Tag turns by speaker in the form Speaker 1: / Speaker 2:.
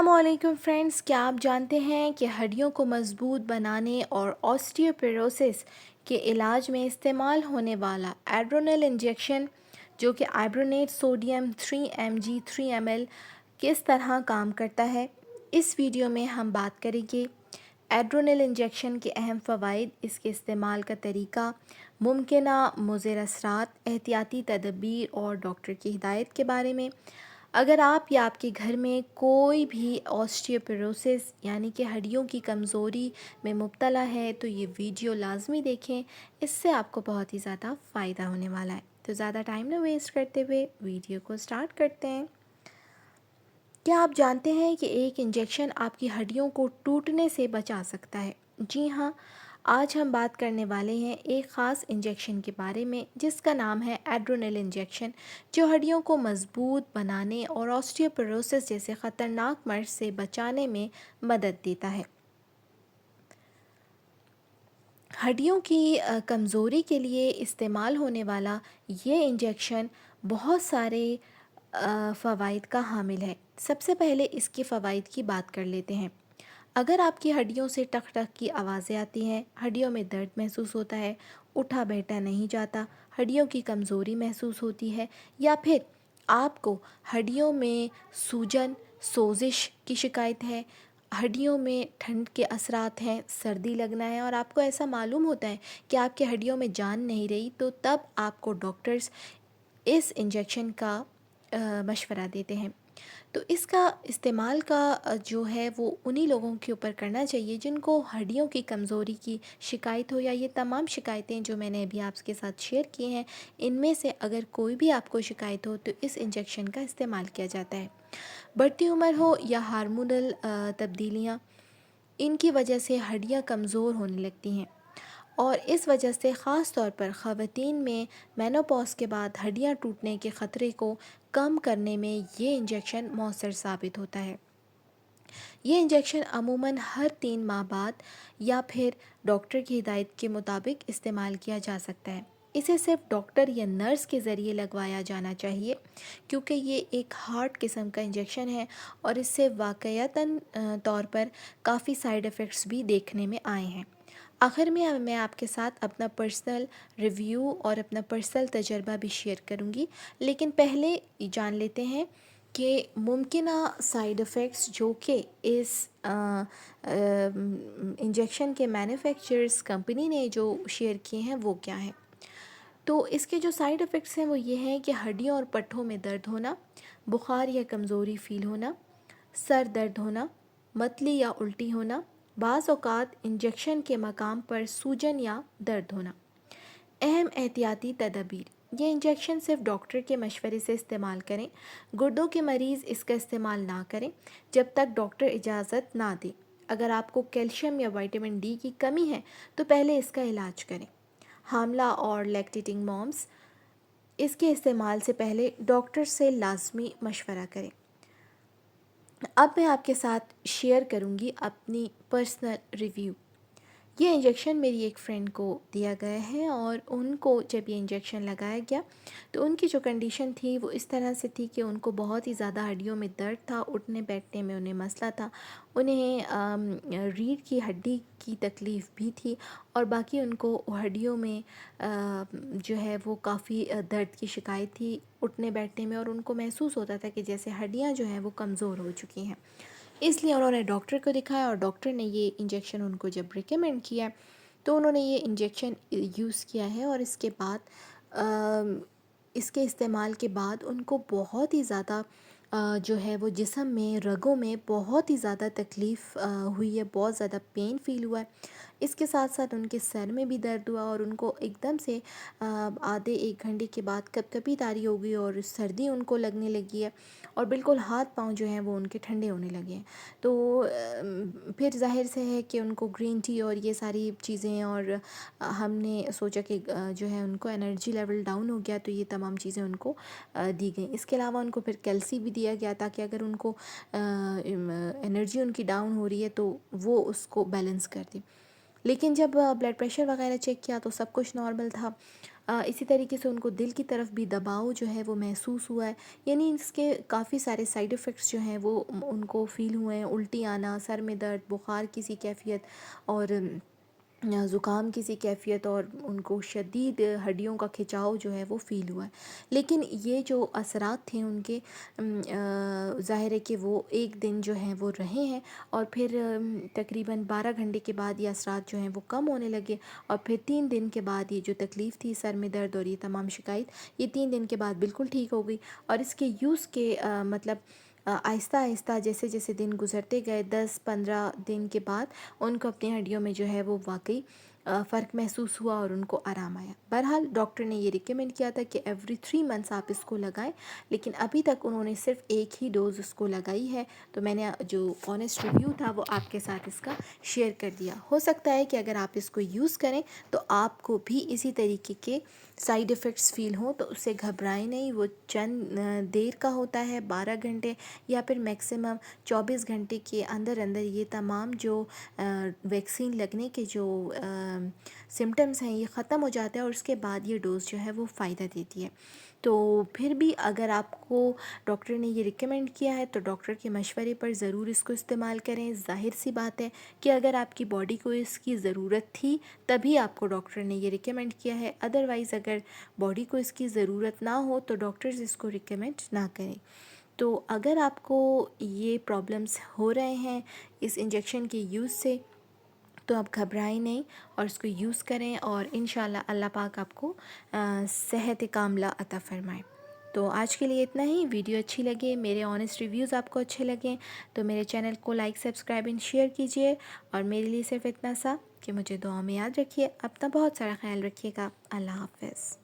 Speaker 1: السلام علیکم فرینڈس، کیا آپ جانتے ہیں کہ ہڈیوں کو مضبوط بنانے اور آسٹیوپیروسس کے علاج میں استعمال ہونے والا ایڈرونل انجیکشن جو کہ آئبرونیٹ سوڈیم 3 mg 3 ml کس طرح کام کرتا ہے؟ اس ویڈیو میں ہم بات کریں گے ایڈرونل انجیکشن کے اہم فوائد، اس کے استعمال کا طریقہ، ممکنہ مضر اثرات، احتیاطی تدابیر اور ڈاکٹر کی ہدایت کے بارے میں۔ اگر آپ یا آپ کے گھر میں کوئی بھی آسٹیوپیروسس یعنی کہ ہڈیوں کی کمزوری میں مبتلا ہے تو یہ ویڈیو لازمی دیکھیں، اس سے آپ کو بہت ہی زیادہ فائدہ ہونے والا ہے۔ تو زیادہ ٹائم نہ ویسٹ کرتے ہوئے ویڈیو کو سٹارٹ کرتے ہیں۔ کیا آپ جانتے ہیں کہ ایک انجیکشن آپ کی ہڈیوں کو ٹوٹنے سے بچا سکتا ہے؟ جی ہاں، آج ہم بات کرنے والے ہیں ایک خاص انجیکشن کے بارے میں جس کا نام ہے ایڈرونل انجیکشن، جو ہڈیوں کو مضبوط بنانے اور آسٹیوپیروسس جیسے خطرناک مرض سے بچانے میں مدد دیتا ہے۔ ہڈیوں کی کمزوری کے لیے استعمال ہونے والا یہ انجیکشن بہت سارے فوائد کا حامل ہے۔ سب سے پہلے اس کے فوائد کی بات کر لیتے ہیں۔ اگر آپ کی ہڈیوں سے ٹک ٹک کی آوازیں آتی ہیں، ہڈیوں میں درد محسوس ہوتا ہے، اٹھا بیٹھا نہیں جاتا، ہڈیوں کی کمزوری محسوس ہوتی ہے، یا پھر آپ کو ہڈیوں میں سوجن، سوزش کی شکایت ہے، ہڈیوں میں ٹھنڈ کے اثرات ہیں، سردی لگنا ہے اور آپ کو ایسا معلوم ہوتا ہے کہ آپ کے ہڈیوں میں جان نہیں رہی، تو تب آپ کو ڈاکٹرز اس انجیکشن کا مشورہ دیتے ہیں۔ تو اس کا استعمال جو ہے وہ انہی لوگوں کے اوپر کرنا چاہیے جن کو ہڈیوں کی کمزوری کی شکایت ہو، یا یہ تمام شکایتیں جو میں نے ابھی آپ کے ساتھ شیئر کی ہیں ان میں سے اگر کوئی بھی آپ کو شکایت ہو تو اس انجیکشن کا استعمال کیا جاتا ہے۔ بڑھتی عمر ہو یا ہارمونل تبدیلیاں، ان کی وجہ سے ہڈیاں کمزور ہونے لگتی ہیں اور اس وجہ سے خاص طور پر خواتین میں مینوپاز کے بعد ہڈیاں ٹوٹنے کے خطرے کو کم کرنے میں یہ انجیکشن مؤثر ثابت ہوتا ہے۔ یہ انجیکشن عموماً ہر 3 ماہ بعد یا پھر ڈاکٹر کی ہدایت کے مطابق استعمال کیا جا سکتا ہے۔ اسے صرف ڈاکٹر یا نرس کے ذریعے لگوایا جانا چاہیے کیونکہ یہ ایک ہارڈ قسم کا انجیکشن ہے اور اس سے واقعتاً طور پر کافی سائیڈ ایفیکٹس بھی دیکھنے میں آئے ہیں۔ آخر میں آپ کے ساتھ اپنا پرسنل ریویو اور اپنا پرسنل تجربہ بھی شیئر کروں گی، لیکن پہلے جان لیتے ہیں کہ ممکنہ سائیڈ ایفیکٹس جو کہ اس انجیکشن کے مینوفیکچررز کمپنی نے جو شیئر کیے ہیں وہ کیا ہیں۔ تو اس کے جو سائیڈ ایفیکٹس ہیں وہ یہ ہیں کہ ہڈیوں اور پٹھوں میں درد ہونا، بخار یا کمزوری فیل ہونا، سر درد ہونا، متلی یا الٹی ہونا، بعض اوقات انجیکشن کے مقام پر سوجن یا درد ہونا۔ اہم احتیاطی تدابیر: یہ انجیکشن صرف ڈاکٹر کے مشورے سے استعمال کریں۔ گردوں کے مریض اس کا استعمال نہ کریں جب تک ڈاکٹر اجازت نہ دے۔ اگر آپ کو کیلشیم یا وٹامن ڈی کی کمی ہے تو پہلے اس کا علاج کریں۔ حاملہ اور لیکٹیٹنگ مومز اس کے استعمال سے پہلے ڈاکٹر سے لازمی مشورہ کریں۔ اب میں آپ کے ساتھ شیئر کروں گی اپنی پرسنل ریویو۔ یہ انجیکشن میری ایک فرینڈ کو دیا گیا ہے اور ان کو جب یہ انجیکشن لگایا گیا تو ان کی جو کنڈیشن تھی وہ اس طرح سے تھی کہ ان کو بہت ہی زیادہ ہڈیوں میں درد تھا، اٹھنے بیٹھنے میں انہیں مسئلہ تھا، انہیں ریڑھ کی ہڈی کی تکلیف بھی تھی اور باقی ان کو ہڈیوں میں جو ہے وہ کافی درد کی شکایت تھی اٹھنے بیٹھنے میں، اور ان کو محسوس ہوتا تھا کہ جیسے ہڈیاں جو ہیں وہ کمزور ہو چکی ہیں۔ اس لیے انہوں نے ڈاکٹر کو دکھایا اور ڈاکٹر نے یہ انجیکشن ان کو جب ریکمینڈ کیا تو انہوں نے یہ انجیکشن یوز کیا ہے، اور اس کے بعد اس کے استعمال کے بعد ان کو بہت ہی زیادہ جو ہے وہ جسم میں رگوں میں بہت ہی زیادہ تکلیف ہوئی ہے، بہت زیادہ پین فیل ہوا ہے۔ اس کے ساتھ ساتھ ان کے سر میں بھی درد ہوا اور ان کو ایک دم سے آدھے 1 گھنٹے کے بعد کپ کپی طاری ہو گئی اور سردی ان کو لگنے لگی ہے اور بالکل ہاتھ پاؤں جو ہیں وہ ان کے ٹھنڈے ہونے لگے ہیں۔ تو پھر ظاہر سے ہے کہ ان کو گرین ٹی اور یہ ساری چیزیں، اور ہم نے سوچا کہ جو ہے ان کو انرجی لیول ڈاؤن ہو گیا تو یہ تمام چیزیں ان کو دی گئیں۔ اس کے علاوہ ان کو پھر کیلسی بھی دیا گیا تاکہ اگر ان کو انرجی ان کی ڈاؤن ہو رہی ہے تو وہ اس کو بیلنس کر دیں۔ لیکن جب بلڈ پریشر وغیرہ چیک کیا تو سب کچھ نارمل تھا، اسی طریقے سے ان کو دل کی طرف بھی دباؤ جو ہے وہ محسوس ہوا ہے، یعنی اس کے کافی سارے سائیڈ ایفیکٹس جو ہیں وہ ان کو فیل ہوئے ہیں، الٹی آنا، سر میں درد، بخار کسی کیفیت، اور زکام کسی کیفیت، اور ان کو شدید ہڈیوں کا کھچاؤ جو ہے وہ فیل ہوا ہے۔ لیکن یہ جو اثرات تھے ان کے ظاہر ہے کہ وہ ایک دن جو ہیں وہ رہے ہیں، اور پھر تقریباً 12 گھنٹے کے بعد یہ اثرات جو ہیں وہ کم ہونے لگے، اور پھر 3 دن کے بعد یہ جو تکلیف تھی سر میں درد اور یہ تمام شکایت، یہ 3 دن کے بعد بالکل ٹھیک ہو گئی۔ اور اس کے یوز کے مطلب آہستہ آہستہ جیسے جیسے دن گزرتے گئے، 10-15 دن کے بعد ان کو اپنی ہڈیوں میں جو ہے وہ واقعی فرق محسوس ہوا اور ان کو آرام آیا۔ بہرحال ڈاکٹر نے یہ ریکمینڈ کیا تھا کہ ایوری 3 منتھس آپ اس کو لگائیں، لیکن ابھی تک انہوں نے صرف ایک ہی ڈوز اس کو لگائی ہے، تو میں نے جو آنیسٹ ریویو تھا وہ آپ کے ساتھ اس کا شیئر کر دیا۔ ہو سکتا ہے کہ اگر آپ اس کو یوز کریں تو آپ کو بھی اسی طریقے کے سائیڈ ایفیکٹس فیل ہوں، تو اس سے گھبرائیں نہیں، وہ چند دیر کا ہوتا ہے، 12 گھنٹے یا پھر میکسیمم 24 گھنٹے کے اندر اندر یہ تمام جو ویکسین لگنے کے جو سمٹمز ہیں یہ ختم ہو جاتا ہے، اور اس کے بعد یہ ڈوز جو ہے وہ فائدہ دیتی ہے۔ تو پھر بھی اگر آپ کو ڈاکٹر نے یہ ریکمینڈ کیا ہے تو ڈاکٹر کے مشورے پر ضرور اس کو استعمال کریں۔ ظاہر سی بات ہے کہ اگر آپ کی باڈی کو اس کی ضرورت تھی تبھی آپ کو ڈاکٹر نے یہ ریکمینڈ کیا ہے، ادروائز اگر باڈی کو اس کی ضرورت نہ ہو تو ڈاکٹرز اس کو ریکمینڈ نہ کریں۔ تو اگر آپ کو یہ پرابلمس ہو رہے ہیں اس انجیکشن کے یوز سے تو آپ گھبرائیں نہیں اور اس کو یوز کریں، اور انشاءاللہ اللہ پاک آپ کو صحت کاملہ عطا فرمائے۔ تو آج کے لیے اتنا ہی۔ ویڈیو اچھی لگے، میرے آنیسٹ ریویوز آپ کو اچھے لگیں تو میرے چینل کو لائک، سبسکرائب اینڈ شیئر کیجیے، اور میرے لیے صرف اتنا سا کہ مجھے دعا میں یاد رکھیے، اپنا بہت سارا خیال رکھیے گا۔ اللہ حافظ۔